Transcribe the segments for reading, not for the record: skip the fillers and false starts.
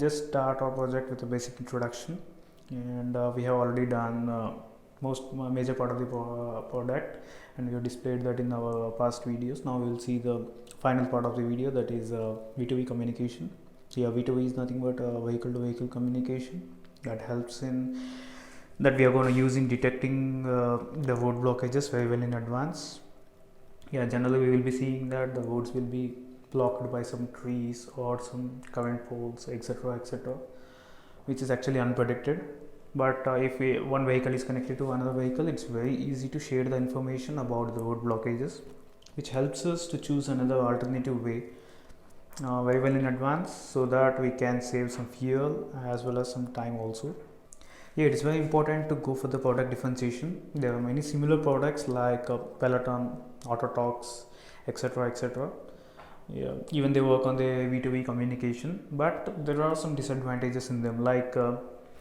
just start our project with a basic introduction, and we have already done most major part of the product, and we have displayed that in our past videos. Now we will see the final part of the video, that is V2V communication. Yeah, V2V is nothing but vehicle to vehicle communication that helps in that we are going to use in detecting the road blockages very well in advance. Yeah, generally we will be seeing that the roads will be blocked by some trees or some current poles, etc., which is actually unpredicted. But if one vehicle is connected to another vehicle, it's very easy to share the information about the road blockages, which helps us to choose another alternative way very well in advance, so that we can save some fuel as well as some time also. Yeah, it is very important to go for the product differentiation. There are many similar products like Peloton, Autotalks, etc. Yeah, even they work on the V2V communication, but there are some disadvantages in them, like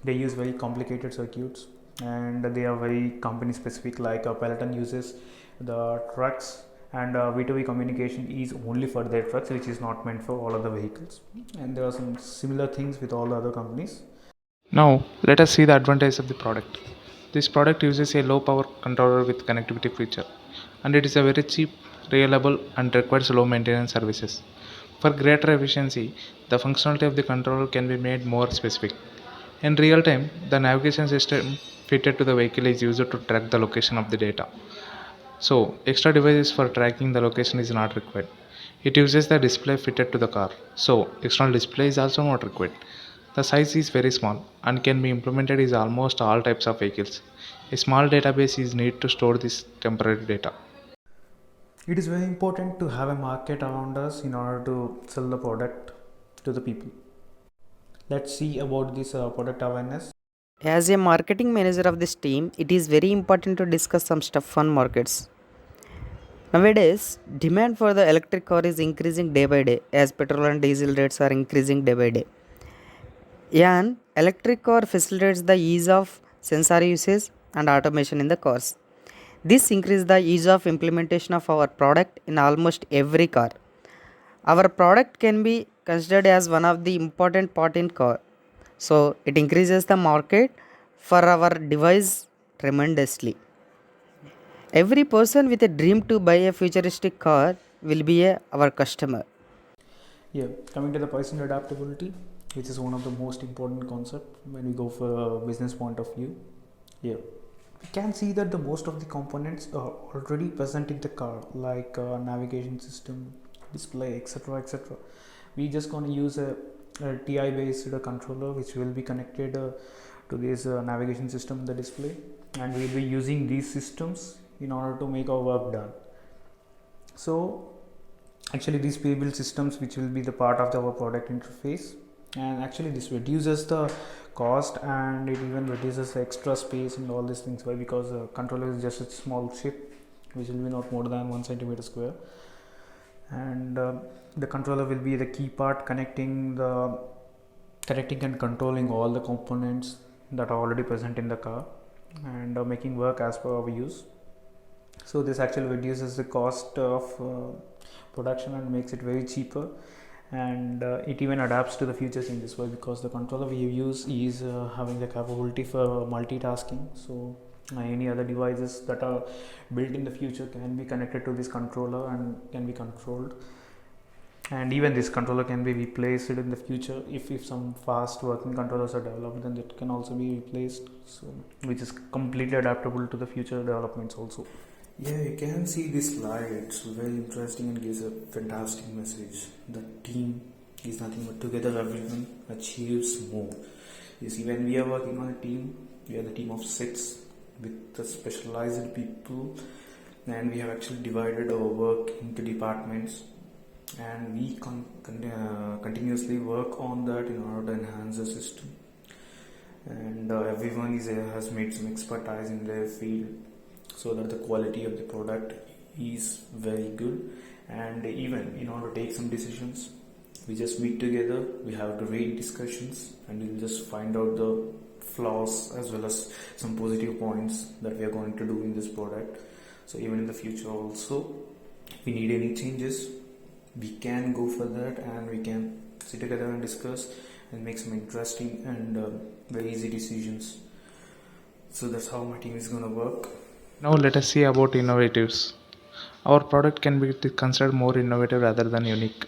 they use very complicated circuits and they are very company specific. Like Peloton uses the trucks, and V2V communication is only for their trucks, which is not meant for all other vehicles. And there are some similar things with all the other companies. Now, let us see the advantage of the product. This product uses a low power controller with connectivity feature, and it is a very cheap, reliable, and requires low maintenance services. For greater efficiency, the functionality of the controller can be made more specific. In real time, the navigation system fitted to the vehicle is used to track the location of the data. So, extra devices for tracking the location is not required. It uses the display fitted to the car, so external display is also not required. The size is very small and can be implemented in almost all types of vehicles. A small database is needed to store this temporary data. It is very important to have a market around us in order to sell the product to the people. Let's see about this product awareness. As a marketing manager of this team, it is very important to discuss some stuff on markets. Nowadays, demand for the electric car is increasing day by day as petrol and diesel rates are increasing day by day. An electric car facilitates the ease of sensor usage and automation in the cars. This increases the ease of implementation of our product in almost every car. Our product can be considered as one of the important part in car. So it increases the market for our device tremendously. Every person with a dream to buy a futuristic car will be our customer. Yeah, coming to the pricing adaptability, which is one of the most important concept when we go for a business point of view. Yeah, we can see that the most of the components are already present in the car, like navigation system, display, etc. We just gonna use a TI based controller which will be connected to this navigation system, the display, and we'll be using these systems in order to make our work done. So actually these pre-built systems which will be the part of our product interface, and actually this reduces the cost and it even reduces the extra space and all these things. Why? Because the controller is just a small chip which will be not more than 1 centimeter square, and the controller will be the key part connecting and controlling all the components that are already present in the car, and making work as per our use. So this actually reduces the cost of production and makes it very cheaper, and it even adapts to the future changes. Why? Because the controller we use is having the capability for multitasking. So any other devices that are built in the future can be connected to this controller and can be controlled, and even this controller can be replaced in the future. If some fast working controllers are developed, then it can also be replaced, so which is completely adaptable to the future developments also. Yeah, you can see this slide. It's very interesting and gives a fantastic message. The team is nothing but together everyone achieves more. You see, when we are working on a team, we are the team of 6 with the specialized people, and we have actually divided our work into departments, and we continuously work on that in order to enhance the system. And everyone has made some expertise in their field, so that the quality of the product is very good. And even in order to take some decisions, we just meet together, we have great discussions, and we'll just find out the flaws as well as some positive points that we are going to do in this product. So even in the future also, if we need any changes, we can go for that and we can sit together and discuss, and make some interesting and very easy decisions. So that's how my team is going to work. Now let us see about innovatives. Our product can be considered more innovative rather than unique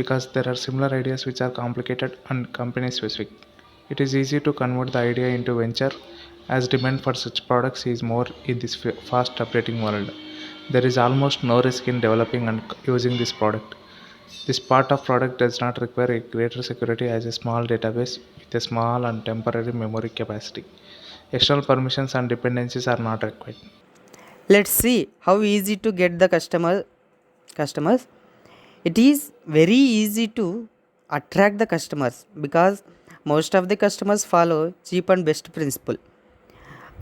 because there are similar ideas which are complicated and company specific. It is easy to convert the idea into venture as demand for such products is more in this fast updating world. There is almost no risk in developing and using this product. This part of product does not require a greater security as a small database with a small and temporary memory capacity. External permissions and dependencies are not required. Let's see how easy to get the customers. It is very easy to attract the customers because most of the customers follow cheap and best principle.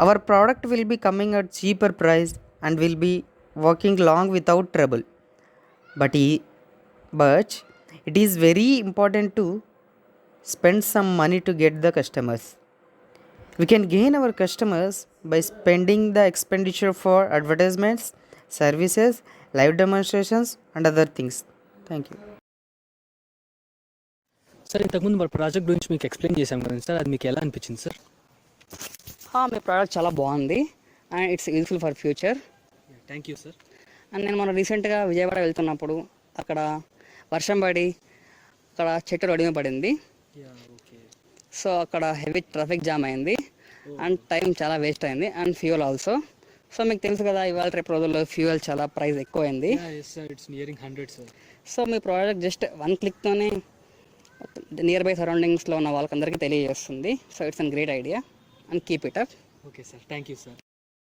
Our product will be coming at cheaper price and will be working long without trouble. But, but it is very important to spend some money to get the customers. We can gain our customers by spending the expenditure for advertisements, services, live demonstrations, and other things. Thank you. Sir ఇంతకుముందు మన project గురించి మీకు explain చేశాం కదండి sir, అది మీకు ఎలా అనిపించింది సార్? మీ ప్రోడక్ట్ చాలా బాగుంది and it's useful for future. Thank you sir. And నేను మన రీసెంట్గా విజయవాడ వెళ్తున్నప్పుడు అక్కడ వర్షం పడి అక్కడ చెట్టు రోడ్డు మీద పడింది. ఓకే. సో అక్కడ హెవీ ట్రాఫిక్ జామ్ అయింది అండ్ టైం చాలా వేస్ట్ అయింది అండ్ ఫ్యూయల్ ఆల్సో. సో మీకు తెలుసు కదా ఇవాళ రేపు రోజుల్లో ఫ్యూయల్ చాలా ప్రైస్ ఎక్కువ అయింది. Sir it's nearing 100 sir. So మీ ప్రోడక్ట్ జస్ట్ 1 క్లిక్తోనే నియర్ బై సరౌండింగ్స్లో ఉన్న వాళ్ళకందరికీ తెలియజేస్తుంది. So it's an great idea and keep it up. Okay sir, thank you sir.